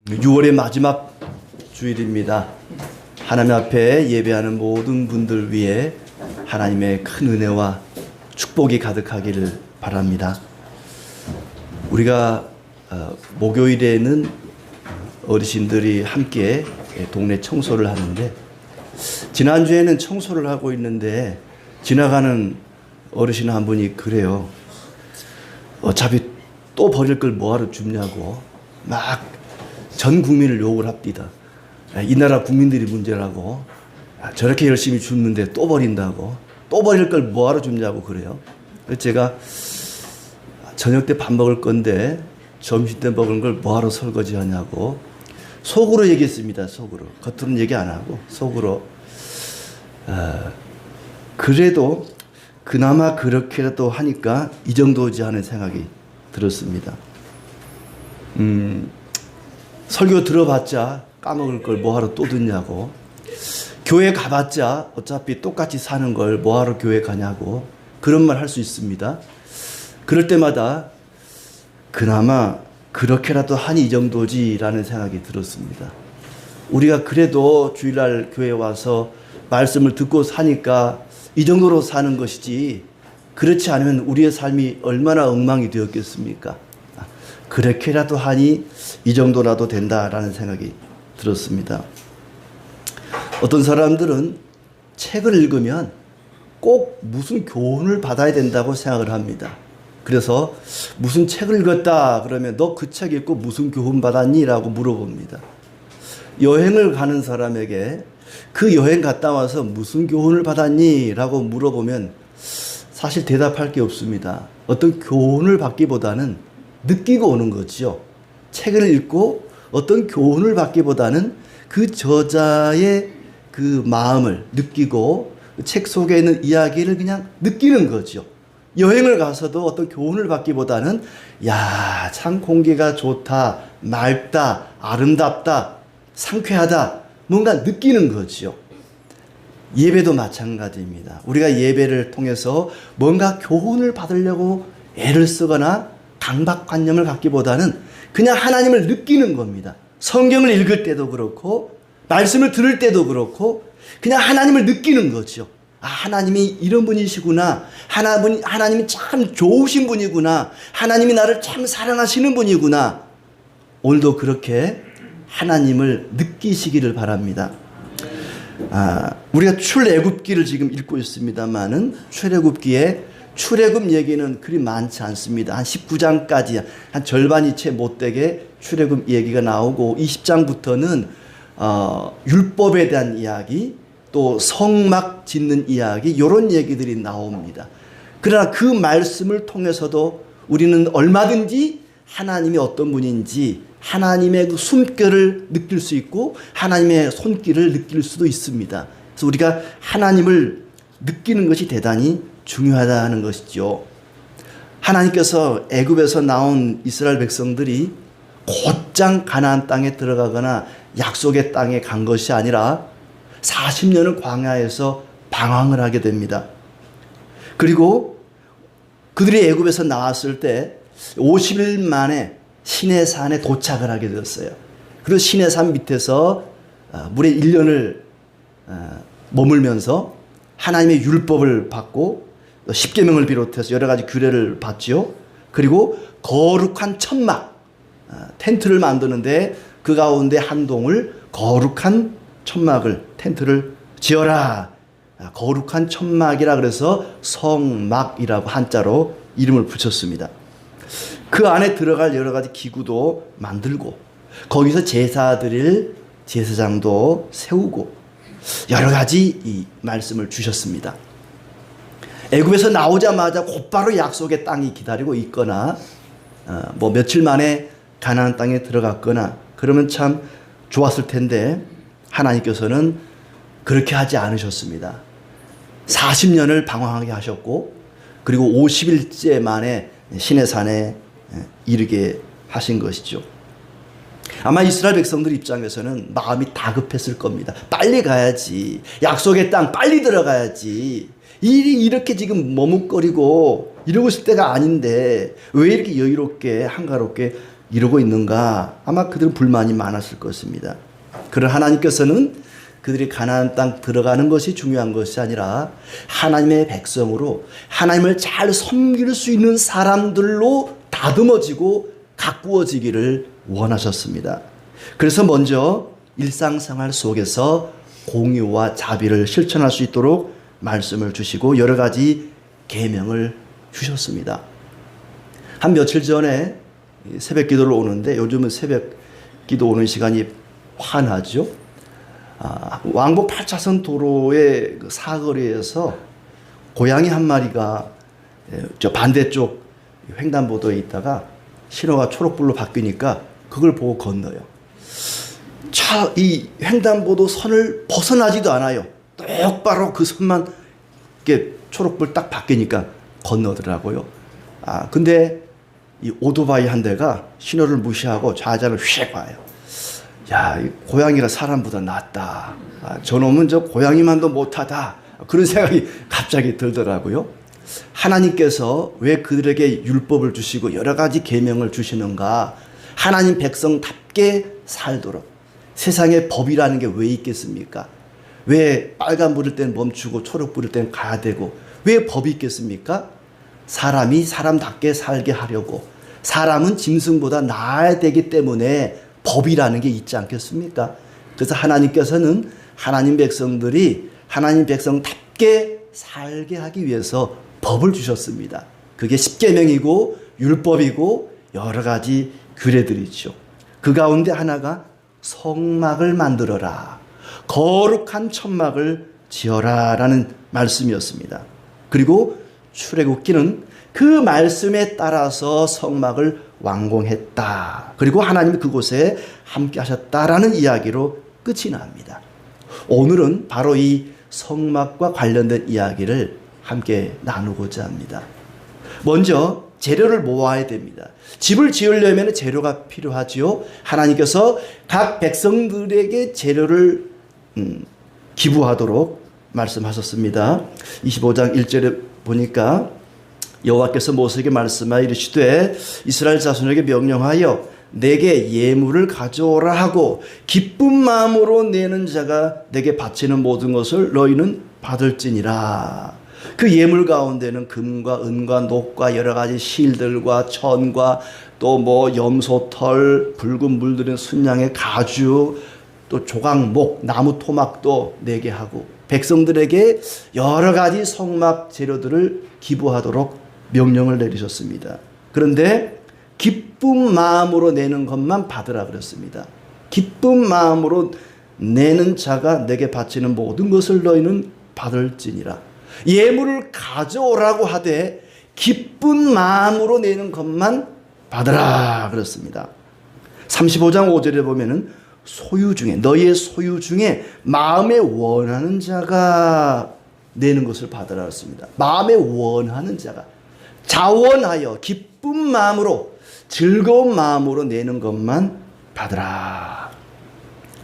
6월의 마지막 주일입니다. 하나님 앞에 예배하는 모든 분들 위해 하나님의 큰 은혜와 축복이 가득하기를 바랍니다. 우리가 목요일에는 어르신들이 함께 동네 청소를 하는데, 지난주에는 청소를 하고 있는데 지나가는 어르신 한 분이 그래요. 어차피 또 버릴 걸 뭐하러 줍냐고 막 전 국민을 욕을 합니다. 이 나라 국민들이 문제라고, 저렇게 열심히 줍는데 또 버린다고, 또 버릴 걸 뭐하러 줍냐고 그래요. 그래서 제가 저녁 때 밥 먹을 건데 점심 때 먹은 걸 뭐하러 설거지 하냐고 속으로 얘기했습니다. 속으로. 겉으로는 얘기 안 하고 속으로. 그래도 그나마 그렇게라도 하니까 이 정도지 하는 생각이 들었습니다. 설교 들어봤자 까먹을 걸 뭐하러 또 듣냐고, 교회 가봤자 어차피 똑같이 사는 걸 뭐하러 교회 가냐고 그런 말 할 수 있습니다. 그럴 때마다 그나마 그렇게라도 하니 이 정도지라는 생각이 들었습니다. 우리가 그래도 주일날 교회 와서 말씀을 듣고 사니까 이 정도로 사는 것이지, 그렇지 않으면 우리의 삶이 얼마나 엉망이 되었겠습니까? 그렇게라도 하니 이 정도라도 된다라는 생각이 들었습니다. 어떤 사람들은 책을 읽으면 꼭 무슨 교훈을 받아야 된다고 생각을 합니다. 그래서 무슨 책을 읽었다 그러면 너 그 책 읽고 무슨 교훈 받았니? 라고 물어봅니다. 여행을 가는 사람에게 그 여행 갔다 와서 무슨 교훈을 받았니? 라고 물어보면 사실 대답할 게 없습니다. 어떤 교훈을 받기보다는 느끼고 오는 거죠. 책을 읽고 어떤 교훈을 받기보다는 그 저자의 그 마음을 느끼고 책 속에 있는 이야기를 그냥 느끼는 거죠. 여행을 가서도 어떤 교훈을 받기보다는 야, 참 공기가 좋다, 맑다, 아름답다, 상쾌하다, 뭔가 느끼는 거죠. 예배도 마찬가지입니다. 우리가 예배를 통해서 뭔가 교훈을 받으려고 애를 쓰거나 강박관념을 갖기보다는 그냥 하나님을 느끼는 겁니다. 성경을 읽을 때도 그렇고 말씀을 들을 때도 그렇고 그냥 하나님을 느끼는 거죠. 아, 하나님이 이런 분이시구나. 하나님이 참 좋으신 분이구나. 하나님이 나를 참 사랑하시는 분이구나. 오늘도 그렇게 하나님을 느끼시기를 바랍니다. 우리가 출애굽기를 지금 읽고 있습니다만은 출애굽 얘기는 그리 많지 않습니다. 한 19장까지 한 절반이 채 못되게 출애굽 얘기가 나오고 20장부터는 율법에 대한 이야기, 또 성막 짓는 이야기, 이런 얘기들이 나옵니다. 그러나 그 말씀을 통해서도 우리는 얼마든지 하나님이 어떤 분인지 하나님의 그 숨결을 느낄 수 있고 하나님의 손길을 느낄 수도 있습니다. 그래서 우리가 하나님을 느끼는 것이 대단히 중요하다는 것이죠. 하나님께서 애굽에서 나온 이스라엘 백성들이 곧장 가나안 땅에 들어가거나 약속의 땅에 간 것이 아니라 40년을 광야에서 방황을 하게 됩니다. 그리고 그들이 애굽에서 나왔을 때 50일 만에 시내산에 도착을 하게 되었어요. 그리고 시내산 밑에서 무려 1년을 머물면서 하나님의 율법을 받고 십계명을 비롯해서 여러 가지 규례를 받지요. 그리고 거룩한 천막, 텐트를 만드는데 그 가운데 한 동을 거룩한 천막을, 텐트를 지어라. 거룩한 천막이라 그래서 성막이라고 한자로 이름을 붙였습니다. 그 안에 들어갈 여러 가지 기구도 만들고 거기서 제사 드릴 제사장도 세우고 여러 가지 이 말씀을 주셨습니다. 애굽에서 나오자마자 곧바로 약속의 땅이 기다리고 있거나 뭐 며칠 만에 가나안 땅에 들어갔거나 그러면 참 좋았을 텐데 하나님께서는 그렇게 하지 않으셨습니다. 40년을 방황하게 하셨고 그리고 50일째 만에 시내산에 이르게 하신 것이죠. 아마 이스라엘 백성들 입장에서는 마음이 다급했을 겁니다. 빨리 가야지. 약속의 땅 빨리 들어가야지. 일이 이렇게 지금 머뭇거리고 이러고 있을 때가 아닌데 왜 이렇게 여유롭게 한가롭게 이루고 있는가? 아마 그들은 불만이 많았을 것입니다. 그러나 하나님께서는 그들이 가나안 땅 들어가는 것이 중요한 것이 아니라 하나님의 백성으로 하나님을 잘 섬길 수 있는 사람들로 다듬어지고 가꾸어지기를 원하셨습니다. 그래서 먼저 일상생활 속에서 공의와 자비를 실천할 수 있도록 말씀을 주시고 여러 가지 계명을 주셨습니다. 한 며칠 전에 새벽 기도를 오는데 요즘은 새벽 기도 오는 시간이 환하죠. 왕복 8차선 도로의 그 사거리에서 고양이 한 마리가 저 반대쪽 횡단보도에 있다가 신호가 초록불로 바뀌니까 그걸 보고 건너요. 이 횡단보도 선을 벗어나지도 않아요. 똑바로 그 선만 이렇게 초록불 딱 바뀌니까 건너더라고요. 근데 이 오토바이 한 대가 신호를 무시하고 좌회전을 휙 와요. 야, 이 고양이가 사람보다 낫다. 저놈은 저 고양이만도 못하다. 그런 생각이 갑자기 들더라고요. 하나님께서 왜 그들에게 율법을 주시고 여러 가지 계명을 주시는가? 하나님 백성답게 살도록. 세상에 법이라는 게 왜 있겠습니까? 왜 빨간 불일 땐 멈추고 초록 불일 땐 가야 되고 왜 법이 있겠습니까? 사람이 사람답게 살게 하려고 사람은 짐승보다 나아야 되기 때문에 법이라는 게 있지 않겠습니까? 그래서 하나님께서는 하나님 백성들이 하나님 백성답게 살게 하기 위해서 법을 주셨습니다. 그게 십계명이고 율법이고 여러 가지 규례들이죠. 그 가운데 하나가 성막을 만들어라. 거룩한 천막을 지어라 라는 말씀이었습니다. 그리고 출애굽기는 그 말씀에 따라서 성막을 완공했다. 그리고 하나님이 그곳에 함께 하셨다라는 이야기로 끝이 납니다. 오늘은 바로 이 성막과 관련된 이야기를 함께 나누고자 합니다. 먼저 재료를 모아야 됩니다. 집을 지으려면 재료가 필요하지요. 하나님께서 각 백성들에게 재료를 기부하도록 말씀하셨습니다. 25장 1절에 보니까 여호와께서 모세에게 말씀하여 이르시되 이스라엘 자손에게 명령하여 내게 예물을 가져오라 하고 기쁜 마음으로 내는 자가 내게 바치는 모든 것을 너희는 받을지니라. 그 예물 가운데는 금과 은과 녹과 여러 가지 실들과 천과 또 뭐 염소털, 붉은 물들인 순양의 가죽, 또 조각목, 나무 토막도 내게 하고 백성들에게 여러 가지 성막 재료들을 기부하도록 명령을 내리셨습니다. 그런데 기쁜 마음으로 내는 것만 받으라 그랬습니다. 기쁜 마음으로 내는 자가 내게 바치는 모든 것을 너희는 받을지니라. 예물을 가져오라고 하되 기쁜 마음으로 내는 것만 받으라 그랬습니다. 35장 5절에 보면은 소유 중에 너희의 소유 중에 마음에 원하는 자가 내는 것을 받으라 그랬습니다. 마음에 원하는 자가 자원하여 기쁜 마음으로 즐거운 마음으로 내는 것만 받으라.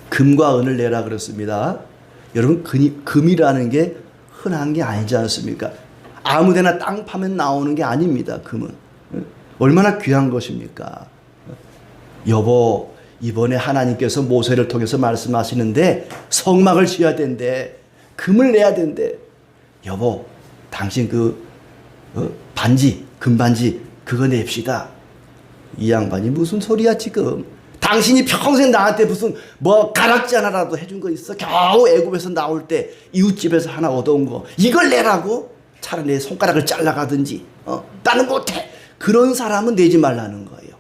금과 은을 내라 그랬습니다. 여러분 금이라는 게 흔한 게 아니지 않습니까? 아무데나 땅 파면 나오는 게 아닙니다. 금은 얼마나 귀한 것입니까? 여보, 이번에 하나님께서 모세를 통해서 말씀하시는데 성막을 지어야 된대. 금을 내야 된대. 여보, 당신 반지, 금반지 그거 냅시다. 이 양반이 무슨 소리야 지금. 당신이 평생 나한테 무슨 가락지 하나라도 해준 거 있어? 겨우 애굽에서 나올 때 이웃집에서 하나 얻어온 거 이걸 내라고? 차라리 내 손가락을 잘라가든지. 나는 못해. 그런 사람은 내지 말라는 거예요.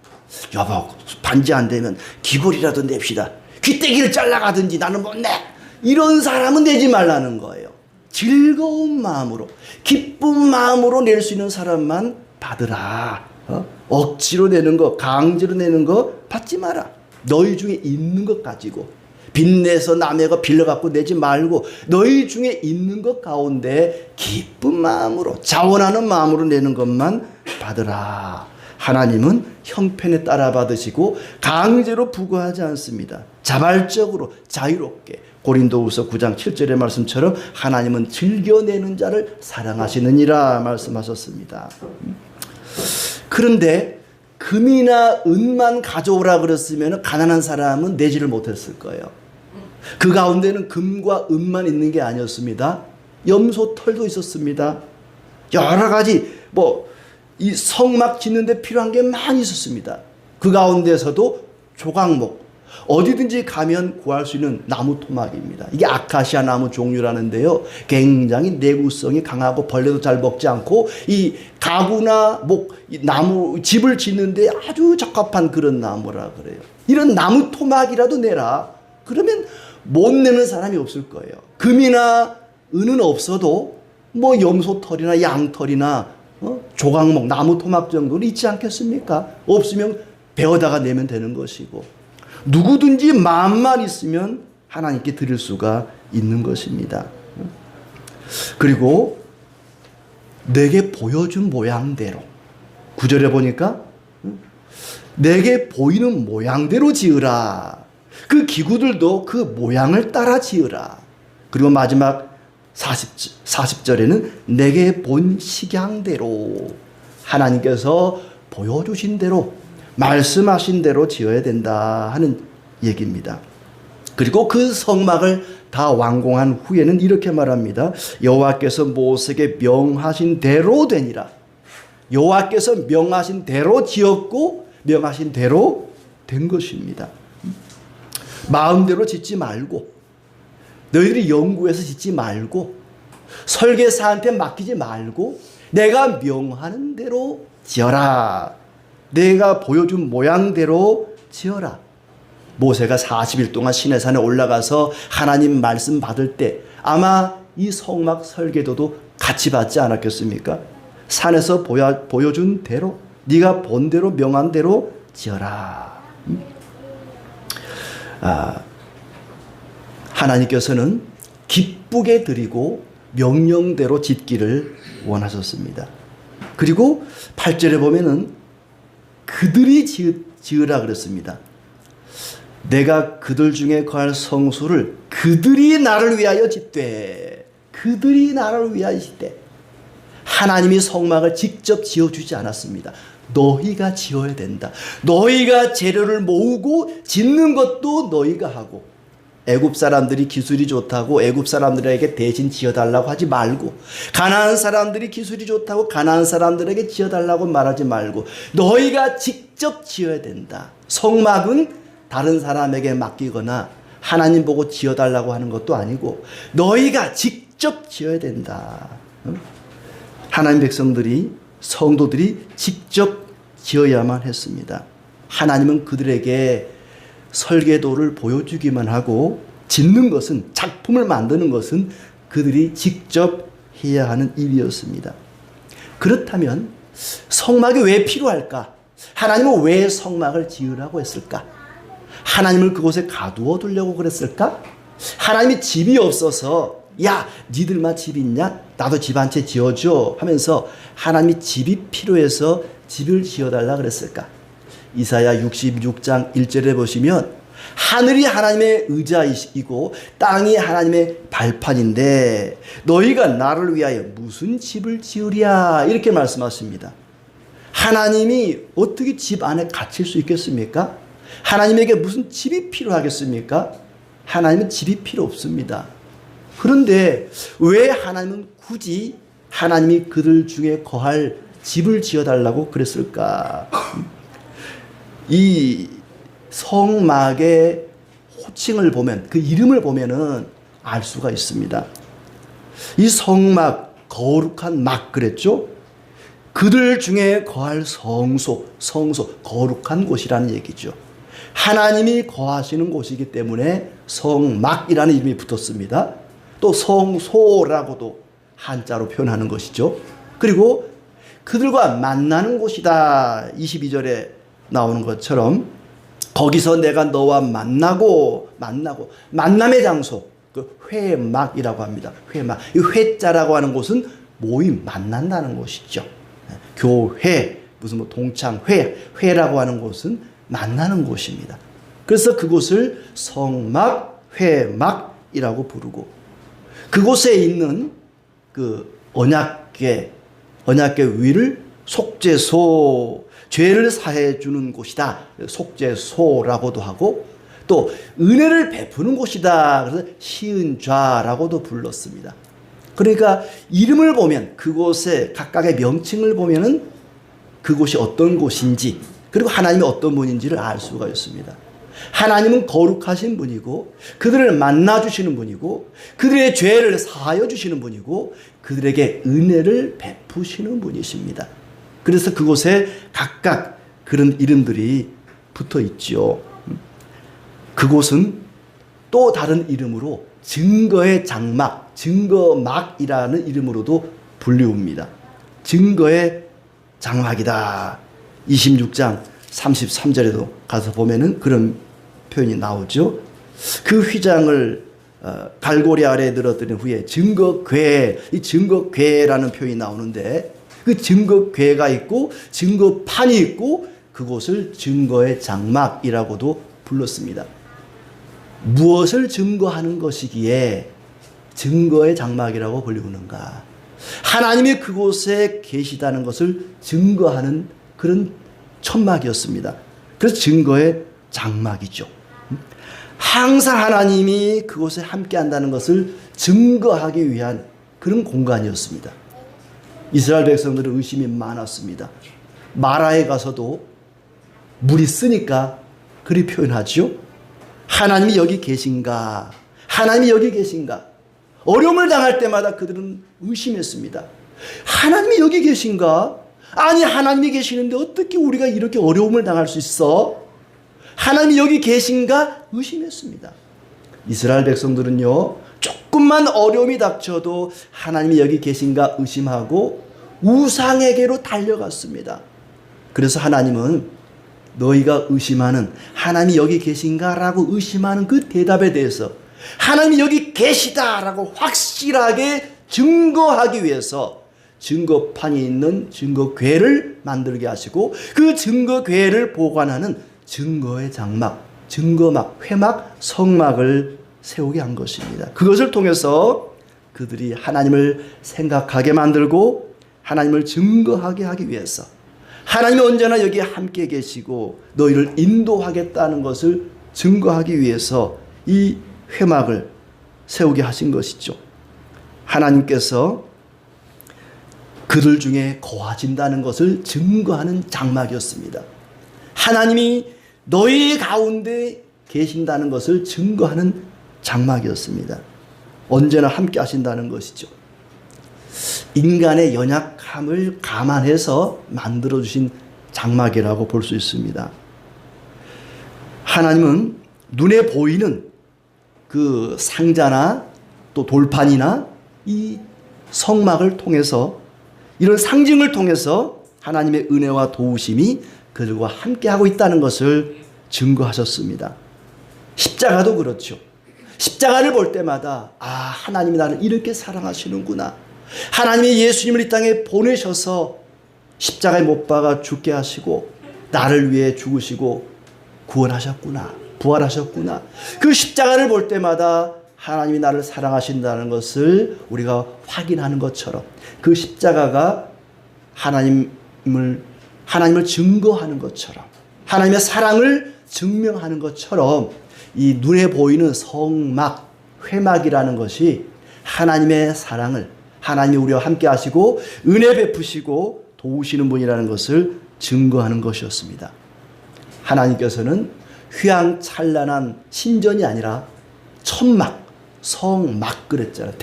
여보, 반지 안 되면 귀걸이라도 냅시다. 귀때기를 잘라가든지. 나는 못 내. 이런 사람은 내지 말라는 거예요. 즐거운 마음으로 기쁜 마음으로 낼 수 있는 사람만 받으라. 억지로 내는 거, 강제로 내는 거 받지 마라. 너희 중에 있는 것 가지고 빚내서 남의 거 빌려갖고 내지 말고 너희 중에 있는 것 가운데 기쁜 마음으로 자원하는 마음으로 내는 것만 받으라. 하나님은 형편에 따라 받으시고 강제로 부과하지 않습니다. 자발적으로 자유롭게. 고린도후서 9장 7절의 말씀처럼 하나님은 즐겨내는 자를 사랑하시느니라 말씀하셨습니다. 그런데 금이나 은만 가져오라 그랬으면 가난한 사람은 내지를 못했을 거예요. 그 가운데는 금과 은만 있는 게 아니었습니다. 염소 털도 있었습니다. 여러 가지 이 성막 짓는데 필요한 게 많이 있었습니다. 그 가운데서도 조각목, 어디든지 가면 구할 수 있는 나무 토막입니다. 이게 아카시아 나무 종류라는데요, 굉장히 내구성이 강하고 벌레도 잘 먹지 않고 이 가구나 이 나무 집을 짓는데 아주 적합한 그런 나무라 그래요. 이런 나무 토막이라도 내라. 그러면 못 내는 사람이 없을 거예요. 금이나 은은 없어도 염소 털이나 양 털이나 조각목, 나무 토막 정도는 있지 않겠습니까? 없으면 베어다가 내면 되는 것이고, 누구든지 마음만 있으면 하나님께 드릴 수가 있는 것입니다. 그리고 내게 보여준 모양대로, 9절에 보니까 내게 보이는 모양대로 지으라. 그 기구들도 그 모양을 따라 지으라. 그리고 마지막 40절에는 내게 본 식양대로, 하나님께서 보여주신 대로, 말씀하신 대로 지어야 된다 하는 얘기입니다. 그리고 그 성막을 다 완공한 후에는 이렇게 말합니다. 여호와께서 모세에게 명하신 대로 되니라. 여호와께서 명하신 대로 지었고 명하신 대로 된 것입니다. 마음대로 짓지 말고, 너희들이 연구해서 짓지 말고, 설계사한테 맡기지 말고 내가 명하는 대로 지어라. 내가 보여준 모양대로 지어라. 모세가 40일 동안 시내산에 올라가서 하나님 말씀 받을 때 아마 이 성막 설계도도 같이 받지 않았겠습니까? 산에서 보여준 대로, 네가 본 대로 명한 대로 지어라. 하나님께서는 기쁘게 드리고 명령대로 짓기를 원하셨습니다. 그리고 8절에 보면은 그들이 지으라 그랬습니다. 내가 그들 중에 거할 성소를 그들이 나를 위하여 짓되, 그들이 나를 위하여 짓되. 하나님이 성막을 직접 지어주지 않았습니다. 너희가 지어야 된다. 너희가 재료를 모으고 짓는 것도 너희가 하고, 애굽 사람들이 기술이 좋다고 애굽 사람들에게 대신 지어달라고 하지 말고, 가나안 사람들이 기술이 좋다고 가나안 사람들에게 지어달라고 말하지 말고, 너희가 직접 지어야 된다. 성막은 다른 사람에게 맡기거나 하나님 보고 지어달라고 하는 것도 아니고 너희가 직접 지어야 된다. 하나님 백성들이, 성도들이 직접 지어야만 했습니다. 하나님은 그들에게 설계도를 보여주기만 하고, 짓는 것은, 작품을 만드는 것은 그들이 직접 해야 하는 일이었습니다. 그렇다면 성막이 왜 필요할까? 하나님은 왜 성막을 지으라고 했을까? 하나님을 그곳에 가두어 두려고 그랬을까? 하나님이 집이 없어서 야, 니들만 집 있냐? 나도 집 한 채 지어줘 하면서 하나님이 집이 필요해서 집을 지어달라 그랬을까? 이사야 66장 1절에 보시면 하늘이 하나님의 의자이시고 땅이 하나님의 발판인데 너희가 나를 위하여 무슨 집을 지으랴, 이렇게 말씀하십니다. 하나님이 어떻게 집 안에 갇힐 수 있겠습니까? 하나님에게 무슨 집이 필요하겠습니까? 하나님은 집이 필요 없습니다. 그런데 왜 하나님은 굳이 하나님이 그들 중에 거할 집을 지어달라고 그랬을까? 이 성막의 호칭을 보면, 그 이름을 보면은 알 수가 있습니다. 이 성막, 거룩한 막 그랬죠? 그들 중에 거할 성소, 거룩한 곳이라는 얘기죠. 하나님이 거하시는 곳이기 때문에 성막이라는 이름이 붙었습니다. 또 성소라고도 한자로 표현하는 것이죠. 그리고 그들과 만나는 곳이다. 22절에 나오는 것처럼 거기서 내가 너와 만나고 만남의 장소, 그 회막이라고 합니다. 회막. 이 회자라고 하는 곳은 모임, 만난다는 곳이죠. 교회, 무슨 동창회, 회라고 하는 곳은 만나는 곳입니다. 그래서 그곳을 성막, 회막이라고 부르고, 그곳에 있는 그 언약궤 위를 속죄소, 죄를 사해 주는 곳이다. 속죄소라고도 하고 또 은혜를 베푸는 곳이다. 그래서 시은좌라고도 불렀습니다. 그러니까 이름을 보면 그곳의 각각의 명칭을 보면은 그곳이 어떤 곳인지 그리고 하나님이 어떤 분인지를 알 수가 있습니다. 하나님은 거룩하신 분이고 그들을 만나주시는 분이고 그들의 죄를 사하여 주시는 분이고 그들에게 은혜를 베푸시는 분이십니다. 그래서 그곳에 각각 그런 이름들이 붙어 있죠. 그곳은 또 다른 이름으로 증거의 장막, 증거막이라는 이름으로도 불리웁니다. 증거의 장막이다. 26장 33절에도 가서 보면은 그런 표현이 나오죠. 그 휘장을 갈고리 아래에 늘어뜨린 후에 증거궤, 이 증거궤라는 표현이 나오는데 그 증거궤가 있고 증거판이 있고 그곳을 증거의 장막이라고도 불렀습니다. 무엇을 증거하는 것이기에 증거의 장막이라고 불리우는가? 하나님이 그곳에 계시다는 것을 증거하는 그런 천막이었습니다. 그래서 증거의 장막이죠. 항상 하나님이 그곳에 함께 한다는 것을 증거하기 위한 그런 공간이었습니다. 이스라엘 백성들은 의심이 많았습니다. 마라에 가서도 물이 쓰니까 그리 표현하죠. 하나님이 여기 계신가? 하나님이 여기 계신가? 어려움을 당할 때마다 그들은 의심했습니다. 하나님이 여기 계신가? 아니, 하나님이 계시는데 어떻게 우리가 이렇게 어려움을 당할 수 있어? 하나님이 여기 계신가? 의심했습니다. 이스라엘 백성들은요, 조금만 어려움이 닥쳐도 하나님이 여기 계신가 의심하고 우상에게로 달려갔습니다. 그래서 하나님은 너희가 의심하는 하나님이 여기 계신가? 라고 의심하는 그 대답에 대해서 하나님이 여기 계시다라고 확실하게 증거하기 위해서 증거판이 있는 증거궤를 만들게 하시고 그 증거궤를 보관하는 증거의 장막, 증거막, 회막, 성막을 세우게 한 것입니다. 그것을 통해서 그들이 하나님을 생각하게 만들고 하나님을 증거하게 하기 위해서 하나님이 언제나 여기 함께 계시고 너희를 인도하겠다는 것을 증거하기 위해서 이 회막을 세우게 하신 것이죠. 하나님께서 그들 중에 거하신다는 것을 증거하는 장막이었습니다. 하나님이 너희 가운데 계신다는 것을 증거하는 장막이었습니다. 언제나 함께 하신다는 것이죠. 인간의 연약함을 감안해서 만들어주신 장막이라고 볼 수 있습니다. 하나님은 눈에 보이는 그 상자나 또 돌판이나 이 성막을 통해서 이런 상징을 통해서 하나님의 은혜와 도우심이 그들과 함께하고 있다는 것을 증거하셨습니다. 십자가도 그렇죠. 십자가를 볼 때마다 하나님이 나를 이렇게 사랑하시는구나. 하나님이 예수님을 이 땅에 보내셔서 십자가에 못 박아 죽게 하시고 나를 위해 죽으시고 구원하셨구나. 부활하셨구나. 그 십자가를 볼 때마다 하나님이 나를 사랑하신다는 것을 우리가 확인하는 것처럼 그 십자가가 하나님을 증거하는 것처럼 하나님의 사랑을 증명하는 것처럼 이 눈에 보이는 성막, 회막이라는 것이 하나님의 사랑을 하나님이 우리와 함께 하시고 은혜 베푸시고 도우시는 분이라는 것을 증거하는 것이었습니다. 하나님께서는 휘황찬란한 신전이 아니라 천막, 성막 그랬잖아요.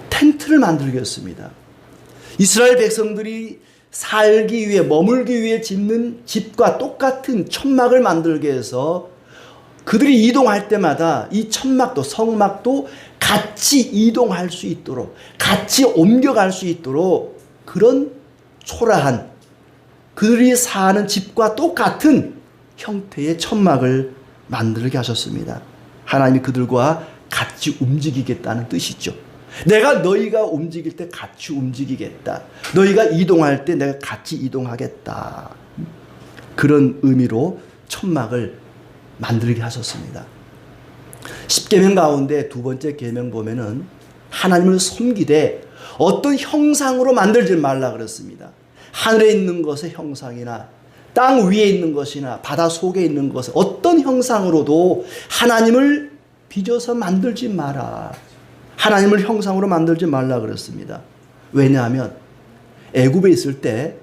텐트를 만들겠습니다. 이스라엘 백성들이 살기 위해 머물기 위해 짓는 집과 똑같은 천막을 만들게 해서 그들이 이동할 때마다 이 천막도 성막도 같이 이동할 수 있도록 같이 옮겨갈 수 있도록 그런 초라한 그들이 사는 집과 똑같은 형태의 천막을 만들게 하셨습니다. 하나님이 그들과 같이 움직이겠다는 뜻이죠. 내가 너희가 움직일 때 같이 움직이겠다. 너희가 이동할 때 내가 같이 이동하겠다. 그런 의미로 천막을 만들게 하셨습니다. 10계명 가운데 두 번째 계명 보면은 하나님을 섬기되 어떤 형상으로 만들지 말라 그랬습니다. 하늘에 있는 것의 형상이나 땅 위에 있는 것이나 바다 속에 있는 것, 어떤 형상으로도 하나님을 빚어서 만들지 마라. 하나님을 형상으로 만들지 말라 그랬습니다. 왜냐하면 애굽에 있을 때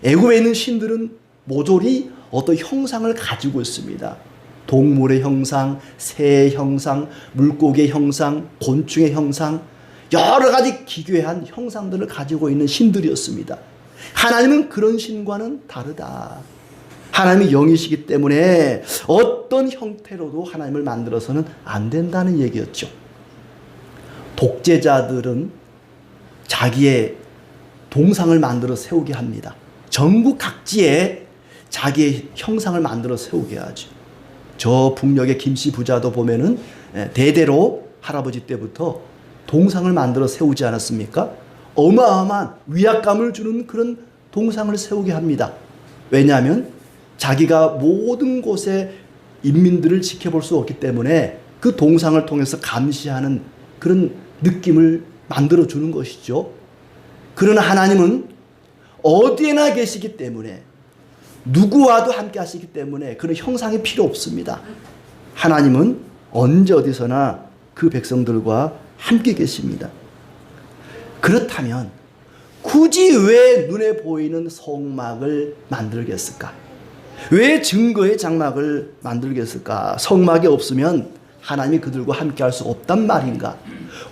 애굽에 있는 신들은 모조리 어떤 형상을 가지고 있습니다. 동물의 형상, 새의 형상, 물고기의 형상, 곤충의 형상, 여러 가지 기괴한 형상들을 가지고 있는 신들이었습니다. 하나님은 그런 신과는 다르다. 하나님이 영이시기 때문에 어떤 형태로도 하나님을 만들어서는 안 된다는 얘기였죠. 독재자들은 자기의 동상을 만들어 세우게 합니다. 전국 각지에 자기의 형상을 만들어 세우게 하죠. 저 북녘의 김씨 부자도 보면은 대대로 할아버지 때부터 동상을 만들어 세우지 않았습니까? 어마어마한 위압감을 주는 그런 동상을 세우게 합니다. 왜냐하면 자기가 모든 곳에 인민들을 지켜볼 수 없기 때문에 그 동상을 통해서 감시하는 그런 느낌을 만들어 주는 것이죠. 그러나 하나님은 어디에나 계시기 때문에 누구와도 함께 하시기 때문에 그런 형상이 필요 없습니다. 하나님은 언제 어디서나 그 백성들과 함께 계십니다. 그렇다면 굳이 왜 눈에 보이는 성막을 만들겠을까? 왜 증거의 장막을 만들겠을까? 성막이 없으면 하나님이 그들과 함께 할 수 없단 말인가?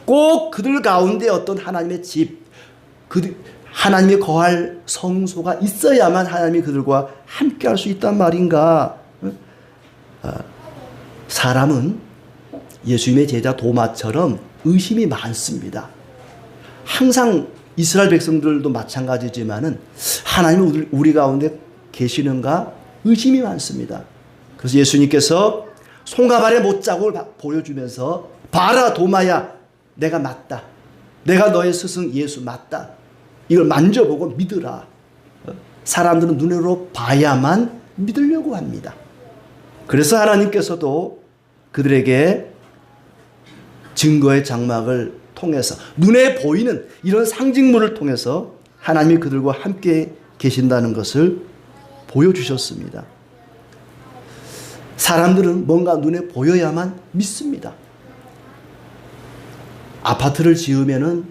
꼭 그들 가운데 어떤 하나님의 집, 하나님이 거할 성소가 있어야만 하나님이 그들과 함께 할 수 있단 말인가? 사람은 예수님의 제자 도마처럼 의심이 많습니다. 항상 이스라엘 백성들도 마찬가지지만은 하나님은 우리 가운데 계시는가 의심이 많습니다. 그래서 예수님께서 손과 발의 못자국을 보여주면서 봐라 도마야, 내가 맞다. 내가 너의 스승 예수 맞다. 이걸 만져보고 믿으라. 사람들은 눈으로 봐야만 믿으려고 합니다. 그래서 하나님께서도 그들에게 증거의 장막을 통해서 눈에 보이는 이런 상징물을 통해서 하나님이 그들과 함께 계신다는 것을 보여주셨습니다. 사람들은 뭔가 눈에 보여야만 믿습니다. 아파트를 지으면은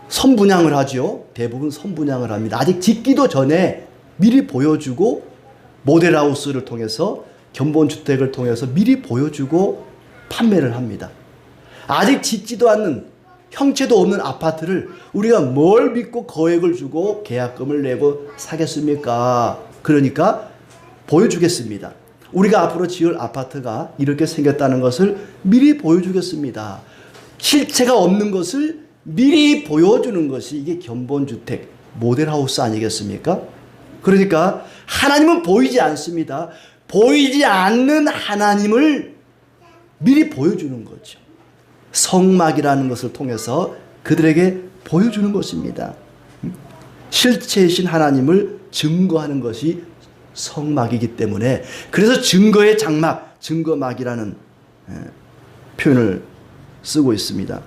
선분양을 하죠. 대부분 선분양을 합니다. 아직 짓기도 전에 미리 보여주고 모델하우스를 통해서 견본주택을 통해서 미리 보여주고 판매를 합니다. 아직 짓지도 않는 형체도 없는 아파트를 우리가 뭘 믿고 거액을 주고 계약금을 내고 사겠습니까? 그러니까 보여주겠습니다. 우리가 앞으로 지을 아파트가 이렇게 생겼다는 것을 미리 보여주겠습니다. 실체가 없는 것을 미리 보여주는 것이 이게 견본주택, 모델하우스 아니겠습니까? 그러니까 하나님은 보이지 않습니다. 보이지 않는 하나님을 미리 보여주는 거죠. 성막이라는 것을 통해서 그들에게 보여주는 것입니다. 실체이신 하나님을 증거하는 것이 성막이기 때문에 그래서 증거의 장막, 증거막이라는 표현을 쓰고 있습니다.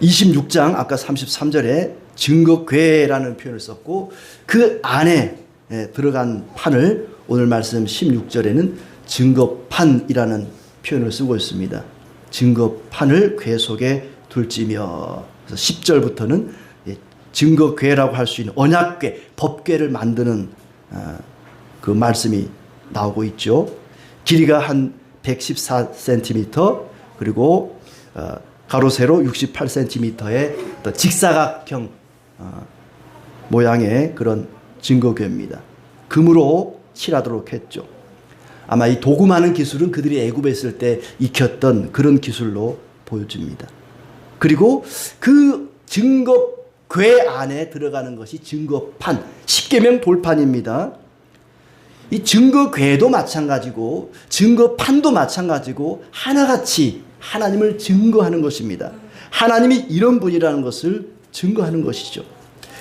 26장 아까 33절에 증거궤라는 표현을 썼고 그 안에 들어간 판을 오늘 말씀 16절에는 증거판이라는 표현을 쓰고 있습니다. 증거판을 궤 속에 둘지며, 그래서 10절부터는 증거궤라고 할 수 있는 언약궤, 법궤를 만드는 그 말씀이 나오고 있죠. 길이가 한 114cm 그리고 가로 세로 68cm의 직사각형 모양의 그런 증거궤입니다. 금으로 칠하도록 했죠. 아마 이 도금하는 기술은 그들이 애굽에 있을 때 익혔던 그런 기술로 보여집니다. 그리고 그 증거궤 안에 들어가는 것이 증거판, 십계명 돌판입니다. 이 증거궤도 마찬가지고 증거판도 마찬가지고 하나같이 하나님을 증거하는 것입니다. 하나님이 이런 분이라는 것을 증거하는 것이죠.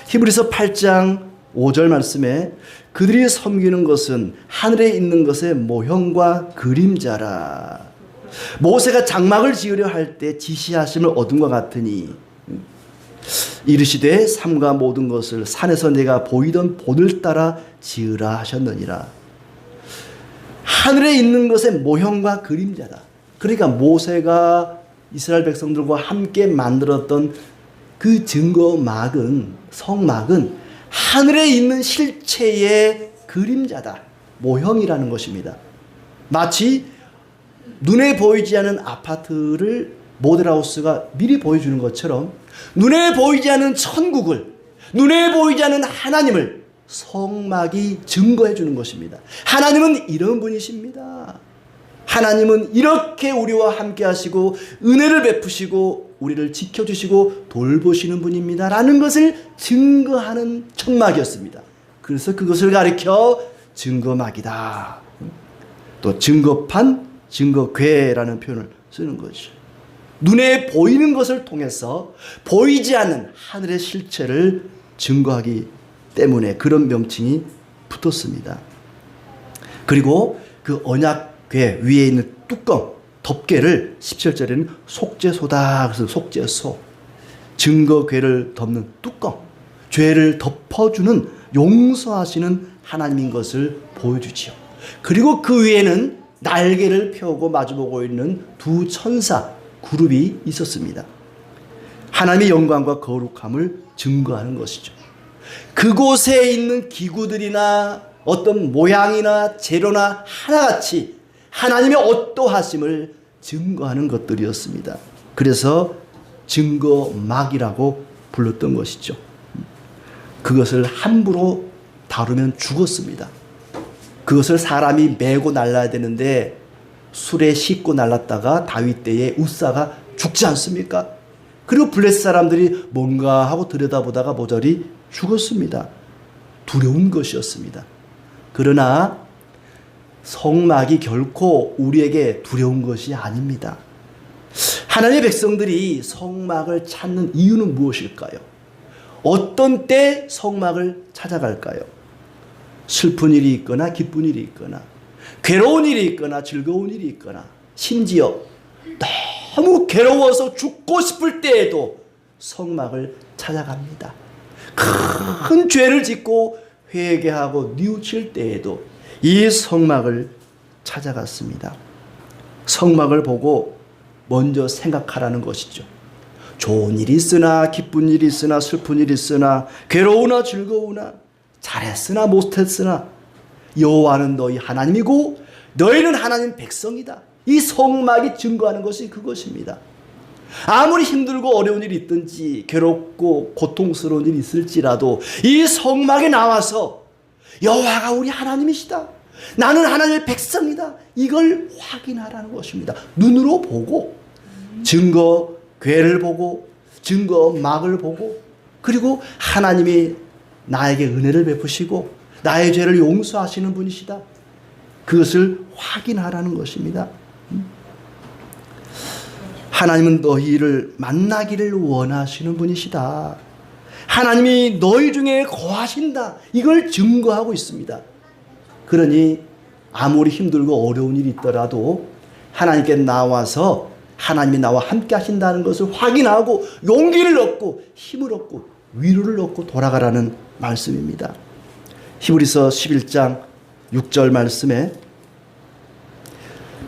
히브리서 8장 5절 말씀에 그들이 섬기는 것은 하늘에 있는 것의 모형과 그림자라. 모세가 장막을 지으려 할 때 지시하심을 얻은 것 같으니 이르시되 삼가 모든 것을 산에서 내가 보이던 본을 따라 지으라 하셨느니라. 하늘에 있는 것의 모형과 그림자다. 그러니까 모세가 이스라엘 백성들과 함께 만들었던 그 증거막은, 성막은 하늘에 있는 실체의 그림자다. 모형이라는 것입니다. 마치 눈에 보이지 않는 아파트를 모델하우스가 미리 보여주는 것처럼 눈에 보이지 않는 천국을, 눈에 보이지 않는 하나님을 성막이 증거해 주는 것입니다. 하나님은 이런 분이십니다. 하나님은 이렇게 우리와 함께 하시고 은혜를 베푸시고 우리를 지켜주시고 돌보시는 분입니다 라는 것을 증거하는 천막이었습니다. 그래서 그것을 가리켜 증거막이다, 또 증거판, 증거궤라는 표현을 쓰는 거죠. 눈에 보이는 것을 통해서 보이지 않는 하늘의 실체를 증거하기 때문에 그런 명칭이 붙었습니다. 그리고 그 언약궤 위에 있는 뚜껑, 덮개를 17절에는 속죄소다. 그래서 속죄소, 증거궤를 덮는 뚜껑, 죄를 덮어주는, 용서하시는 하나님인 것을 보여주지요. 그리고 그 위에는 날개를 펴고 마주보고 있는 두 천사 그룹이 있었습니다. 하나님의 영광과 거룩함을 증거하는 것이죠. 그곳에 있는 기구들이나 어떤 모양이나 재료나 하나같이 하나님의 어떠하심을 증거하는 것들이었습니다. 그래서 증거막이라고 불렀던 것이죠. 그것을 함부로 다루면 죽었습니다. 그것을 사람이 메고 날라야 되는데 술에 싣고 날랐다가 다윗 때에 웃사가 죽지 않습니까? 그리고 블레셋 사람들이 뭔가 하고 들여다보다가 모조리 죽었습니다. 두려운 것이었습니다. 그러나 성막이 결코 우리에게 두려운 것이 아닙니다. 하나님의 백성들이 성막을 찾는 이유는 무엇일까요? 어떤 때 성막을 찾아갈까요? 슬픈 일이 있거나 기쁜 일이 있거나 괴로운 일이 있거나 즐거운 일이 있거나 심지어 너무 괴로워서 죽고 싶을 때에도 성막을 찾아갑니다. 큰 죄를 짓고 회개하고 뉘우칠 때에도 이 성막을 찾아갔습니다. 성막을 보고 먼저 생각하라는 것이죠. 좋은 일이 있으나 기쁜 일이 있으나 슬픈 일이 있으나 괴로우나 즐거우나 잘했으나 못했으나 여호와는 너희 하나님이고 너희는 하나님 백성이다. 이 성막이 증거하는 것이 그것입니다. 아무리 힘들고 어려운 일이 있든지 괴롭고 고통스러운 일이 있을지라도 이 성막에 나와서 여호와가 우리 하나님이시다, 나는 하나님의 백성이다, 이걸 확인하라는 것입니다. 눈으로 보고 증거궤를 보고 증거막을 보고 그리고 하나님이 나에게 은혜를 베푸시고 나의 죄를 용서하시는 분이시다, 그것을 확인하라는 것입니다. 하나님은 너희를 만나기를 원하시는 분이시다. 하나님이 너희 중에 거하신다. 이걸 증거하고 있습니다. 그러니 아무리 힘들고 어려운 일이 있더라도 하나님께 나와서 하나님이 나와 함께 하신다는 것을 확인하고 용기를 얻고 힘을 얻고 위로를 얻고 돌아가라는 말씀입니다. 히브리서 11장 6절 말씀에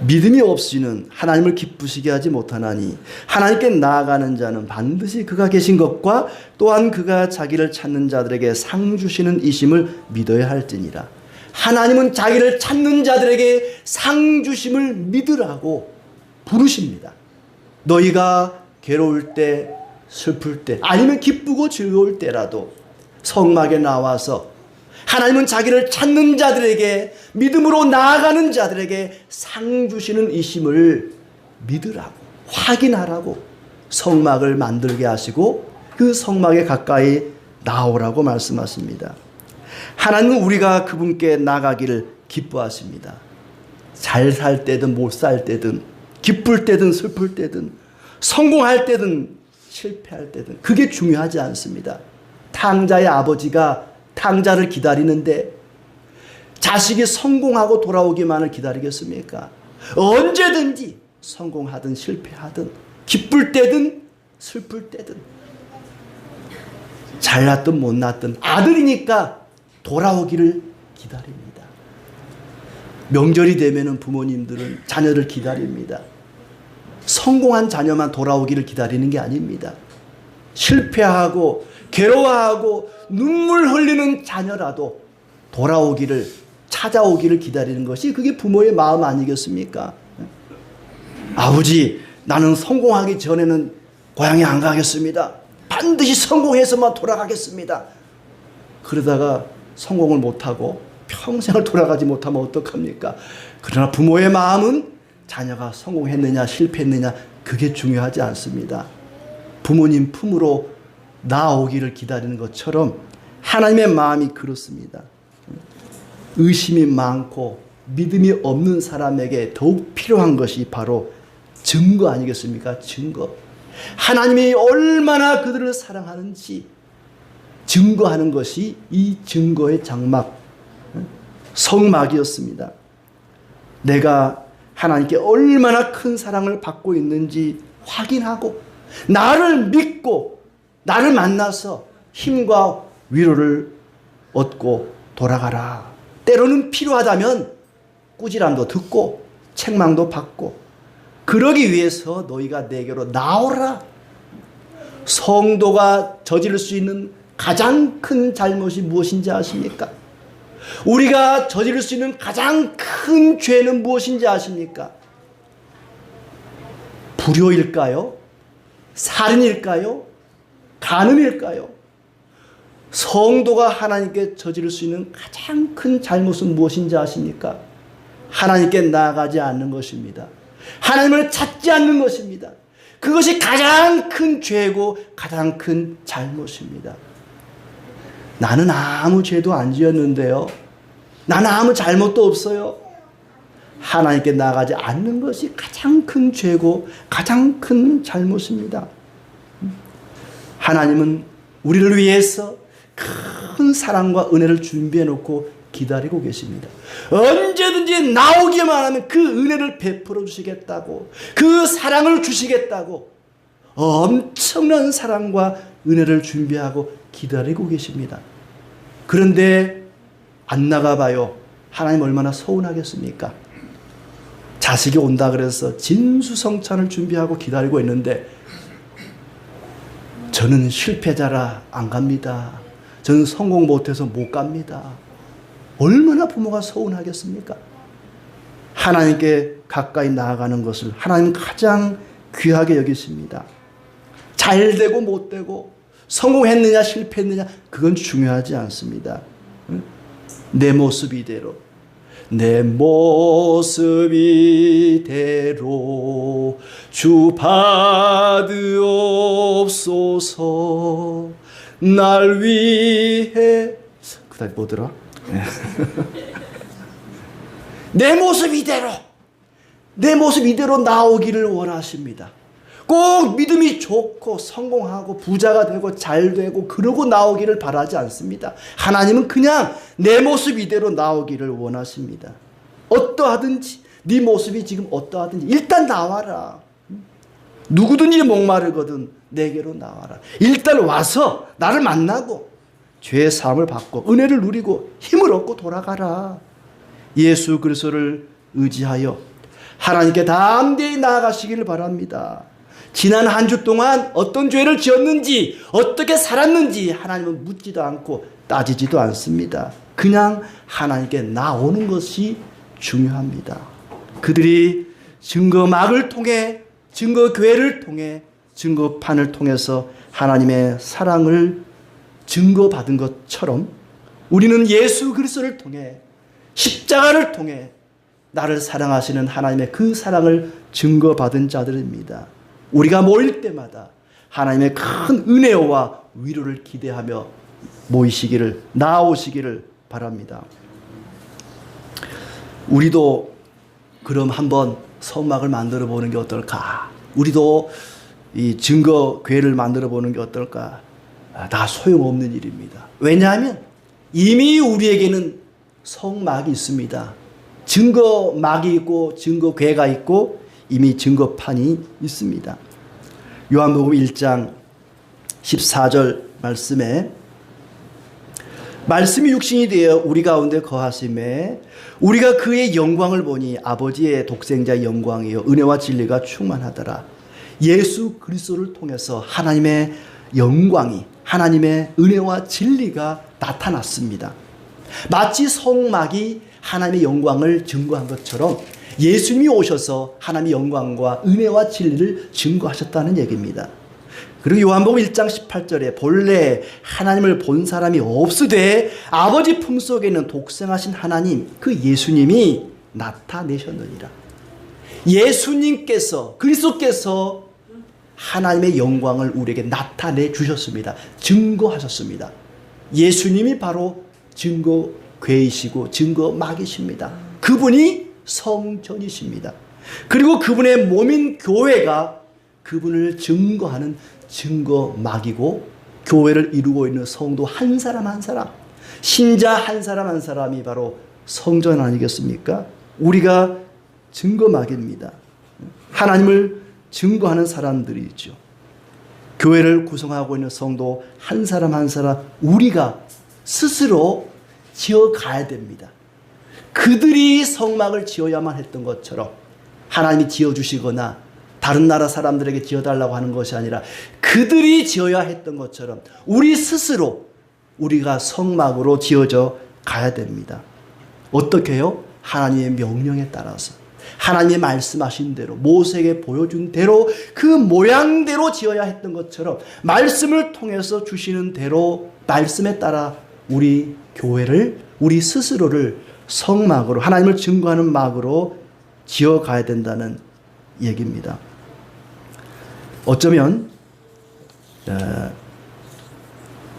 믿음이 없이는 하나님을 기쁘시게 하지 못하나니 하나님께 나아가는 자는 반드시 그가 계신 것과 또한 그가 자기를 찾는 자들에게 상 주시는 이심을 믿어야 할지니라. 하나님은 자기를 찾는 자들에게 상 주심을 믿으라고 부르십니다. 너희가 괴로울 때, 슬플 때, 아니면 기쁘고 즐거울 때라도 성막에 나와서 하나님은 자기를 찾는 자들에게, 믿음으로 나아가는 자들에게 상 주시는 이심을 믿으라고, 확인하라고 성막을 만들게 하시고 그 성막에 가까이 나오라고 말씀하십니다. 하나님은 우리가 그분께 나가기를 기뻐하십니다. 잘 살 때든 못 살 때든, 기쁠 때든 슬플 때든, 성공할 때든 실패할 때든 그게 중요하지 않습니다. 탕자의 아버지가 탕자를 기다리는데 자식이 성공하고 돌아오기만을 기다리겠습니까? 언제든지 성공하든 실패하든 기쁠 때든 슬플 때든 잘났든 못났든 아들이니까 돌아오기를 기다립니다. 명절이 되면은 부모님들은 자녀를 기다립니다. 성공한 자녀만 돌아오기를 기다리는 게 아닙니다. 실패하고 괴로워하고 눈물 흘리는 자녀라도 돌아오기를, 찾아오기를 기다리는 것이 그게 부모의 마음 아니겠습니까? 아버지, 나는 성공하기 전에는 고향에 안 가겠습니다. 반드시 성공해서만 돌아가겠습니다. 그러다가 성공을 못하고 평생을 돌아가지 못하면 어떡합니까? 그러나 부모의 마음은 자녀가 성공했느냐 실패했느냐 그게 중요하지 않습니다. 부모님 품으로 나오기를 기다리는 것처럼 하나님의 마음이 그렇습니다. 의심이 많고 믿음이 없는 사람에게 더욱 필요한 것이 바로 증거 아니겠습니까? 증거. 하나님이 얼마나 그들을 사랑하는지 증거하는 것이 이 증거의 장막, 성막이었습니다. 내가 하나님께 얼마나 큰 사랑을 받고 있는지 확인하고 나를 믿고 나를 만나서 힘과 위로를 얻고 돌아가라. 때로는 필요하다면 꾸지람도 듣고 책망도 받고 그러기 위해서 너희가 내게로 나오라. 성도가 저지를 수 있는 가장 큰 잘못이 무엇인지 아십니까? 우리가 저지를 수 있는 가장 큰 죄는 무엇인지 아십니까? 불효일까요? 살인일까요? 간음일까요? 성도가 하나님께 저지를 수 있는 가장 큰 잘못은 무엇인지 아십니까? 하나님께 나아가지 않는 것입니다. 하나님을 찾지 않는 것입니다. 그것이 가장 큰 죄고 가장 큰 잘못입니다. 나는 아무 죄도 안 지었는데요. 나는 아무 잘못도 없어요. 하나님께 나아가지 않는 것이 가장 큰 죄고 가장 큰 잘못입니다. 하나님은 우리를 위해서 큰 사랑과 은혜를 준비해 놓고 기다리고 계십니다. 언제든지 나오기만 하면 그 은혜를 베풀어 주시겠다고, 그 사랑을 주시겠다고 엄청난 사랑과 은혜를 준비하고 기다리고 계십니다. 그런데 안 나가봐요. 하나님 얼마나 서운하겠습니까? 자식이 온다 그래서 진수성찬을 준비하고 기다리고 있는데 저는 실패자라 안 갑니다. 저는 성공 못해서 못 갑니다. 얼마나 부모가 서운하겠습니까? 하나님께 가까이 나아가는 것을 하나님은 가장 귀하게 여기십니다. 잘 되고 못 되고 성공했느냐 실패했느냐 그건 중요하지 않습니다. 내 모습 이대로, 내 모습 이대로 주 받으옵소서. 날 위해 그 다음에 뭐더라? 내 모습 이대로, 내 모습 이대로 나오기를 원하십니다. 꼭 믿음이 좋고 성공하고 부자가 되고 잘 되고 그러고 나오기를 바라지 않습니다. 하나님은 그냥 내 모습 이대로 나오기를 원하십니다. 어떠하든지 네 모습이 지금 어떠하든지 일단 나와라. 누구든지 목마르거든 내게로 나와라. 일단 와서 나를 만나고 죄의 사함을 받고 은혜를 누리고 힘을 얻고 돌아가라. 예수 그리스도를 의지하여 하나님께 담대히 나아가시기를 바랍니다. 지난 한 주 동안 어떤 죄를 지었는지 어떻게 살았는지 하나님은 묻지도 않고 따지지도 않습니다. 그냥 하나님께 나오는 것이 중요합니다. 그들이 증거막을 통해, 증거교회를 통해, 증거판을 통해서 하나님의 사랑을 증거받은 것처럼 우리는 예수 그리스도를 통해, 십자가를 통해 나를 사랑하시는 하나님의 그 사랑을 증거받은 자들입니다. 우리가 모일 때마다 하나님의 큰 은혜와 위로를 기대하며 모이시기를, 나오시기를 바랍니다. 우리도 그럼 한번 성막을 만들어 보는 게 어떨까? 우리도 이 증거교회를 만들어 보는 게 어떨까? 다 소용없는 일입니다. 왜냐하면 이미 우리에게는 성막이 있습니다. 증거막이 있고 증거궤가 있고 이미 증거판이 있습니다. 요한복음 1장 14절 말씀에 말씀이 육신이 되어 우리 가운데 거하심에 우리가 그의 영광을 보니 아버지의 독생자의 영광이요 은혜와 진리가 충만하더라. 예수 그리스도를 통해서 하나님의 영광이, 하나님의 은혜와 진리가 나타났습니다. 마치 성막이 하나님의 영광을 증거한 것처럼 예수님이 오셔서 하나님의 영광과 은혜와 진리를 증거하셨다는 얘기입니다. 그리고 요한복음 1장 18절에 본래 하나님을 본 사람이 없으되 아버지 품속에 있는 독생하신 하나님, 그 예수님이 나타내셨느니라. 예수님께서, 그리스도께서 하나님의 영광을 우리에게 나타내 주셨습니다. 증거하셨습니다. 예수님이 바로 증거궤이시고 증거막이십니다. 그분이 성전이십니다. 그리고 그분의 몸인 교회가 그분을 증거하는 증거막이고, 교회를 이루고 있는 성도 한 사람 한 사람, 신자 한 사람 한 사람이 바로 성전 아니겠습니까? 우리가 증거막입니다. 하나님을 증거하는 사람들이죠. 교회를 구성하고 있는 성도 한 사람 한 사람 우리가 스스로 지어가야 됩니다. 그들이 성막을 지어야만 했던 것처럼 하나님이 지어주시거나 다른 나라 사람들에게 지어달라고 하는 것이 아니라 그들이 지어야 했던 것처럼 우리 스스로 우리가 성막으로 지어져 가야 됩니다. 어떻게 해요? 하나님의 명령에 따라서, 하나님의 말씀하신 대로, 모세에게 보여준 대로, 그 모양대로 지어야 했던 것처럼 말씀을 통해서 주시는 대로, 말씀에 따라 우리 교회를, 우리 스스로를 성막으로, 하나님을 증거하는 막으로 지어가야 된다는 얘기입니다. 어쩌면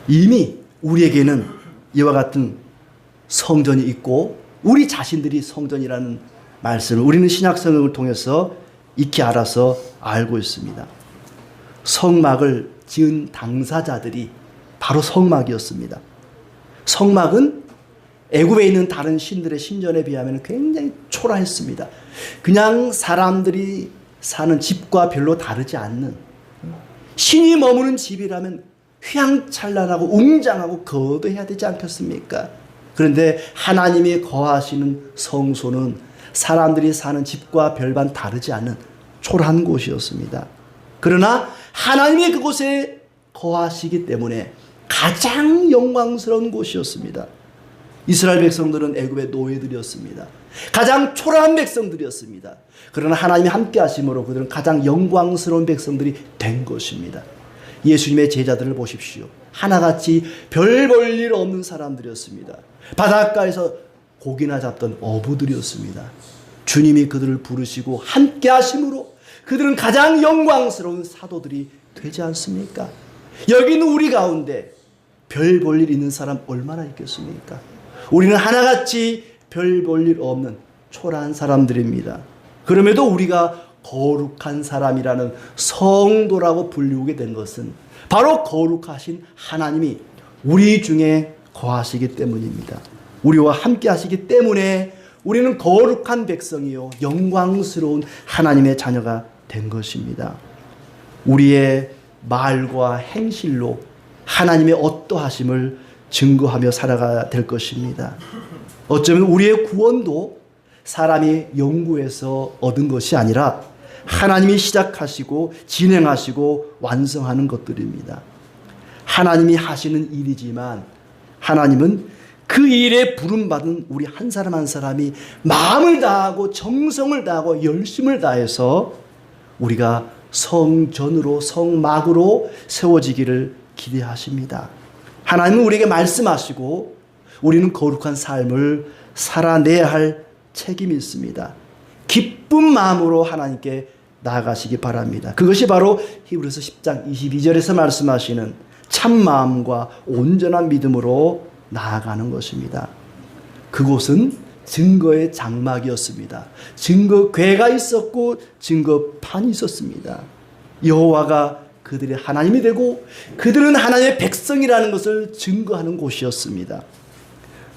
이미 우리에게는 이와 같은 성전이 있고 우리 자신들이 성전이라는 말씀을 우리는 신약 성경을 통해서 익히 알아서 알고 있습니다. 성막을 지은 당사자들이 바로 성막이었습니다. 성막은 애굽에 있는 다른 신들의 신전에 비하면 굉장히 초라했습니다. 그냥 사람들이 사는 집과 별로 다르지 않는, 신이 머무는 집이라면 휘황찬란하고 웅장하고 거대해야 되지 않겠습니까? 그런데 하나님이 거하시는 성소는 사람들이 사는 집과 별반 다르지 않은 초라한 곳이었습니다. 그러나 하나님이 그곳에 거하시기 때문에 가장 영광스러운 곳이었습니다. 이스라엘 백성들은 애굽의 노예들이었습니다. 가장 초라한 백성들이었습니다. 그러나 하나님이 함께 하심으로 그들은 가장 영광스러운 백성들이 된 것입니다. 예수님의 제자들을 보십시오. 하나같이 별 볼 일 없는 사람들이었습니다. 바닷가에서 고기나 잡던 어부들이었습니다. 주님이 그들을 부르시고 함께 하심으로 그들은 가장 영광스러운 사도들이 되지 않습니까? 여기 있는 우리 가운데 별 볼 일 있는 사람 얼마나 있겠습니까? 우리는 하나같이 별 볼 일 없는 초라한 사람들입니다. 그럼에도 우리가 거룩한 사람이라는 성도라고 불리우게 된 것은 바로 거룩하신 하나님이 우리 중에 거하시기 때문입니다. 우리와 함께 하시기 때문에 우리는 거룩한 백성이요 영광스러운 하나님의 자녀가 된 것입니다. 우리의 말과 행실로 하나님의 어떠하심을 증거하며 살아가야 될 것입니다. 어쩌면 우리의 구원도 사람이 연구해서 얻은 것이 아니라 하나님이 시작하시고 진행하시고 완성하는 것들입니다. 하나님이 하시는 일이지만 하나님은 그 일에 부름받은 우리 한 사람 한 사람이 마음을 다하고 정성을 다하고 열심을 다해서 우리가 성전으로 성막으로 세워지기를 기대하십니다. 하나님은 우리에게 말씀하시고 우리는 거룩한 삶을 살아내야 할 책임이 있습니다. 기쁜 마음으로 하나님께 나아가시기 바랍니다. 그것이 바로 히브리서 10장 22절에서 말씀하시는 참 마음과 온전한 믿음으로 나아가는 것입니다. 그곳은 증거의 장막이었습니다. 증거궤가 있었고 증거판이 있었습니다. 여호와가 그들의 하나님이 되고 그들은 하나님의 백성이라는 것을 증거하는 곳이었습니다.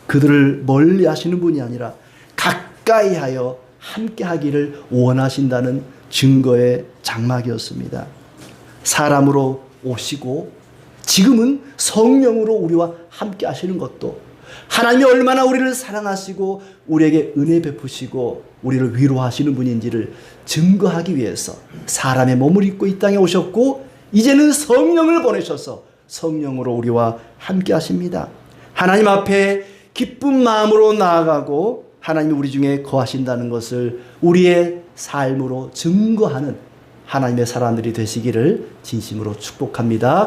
그들을 멀리 하시는 분이 아니라 가까이 하여 함께 하기를 원하신다는 증거의 장막이었습니다. 사람으로 오시고 지금은 성령으로 우리와 함께 하시는 것도 하나님이 얼마나 우리를 사랑하시고 우리에게 은혜 베푸시고 우리를 위로하시는 분인지를 증거하기 위해서 사람의 몸을 입고 이 땅에 오셨고 이제는 성령을 보내셔서 성령으로 우리와 함께 하십니다. 하나님 앞에 기쁜 마음으로 나아가고 하나님이 우리 중에 거하신다는 것을 우리의 삶으로 증거하는 하나님의 사람들이 되시기를 진심으로 축복합니다.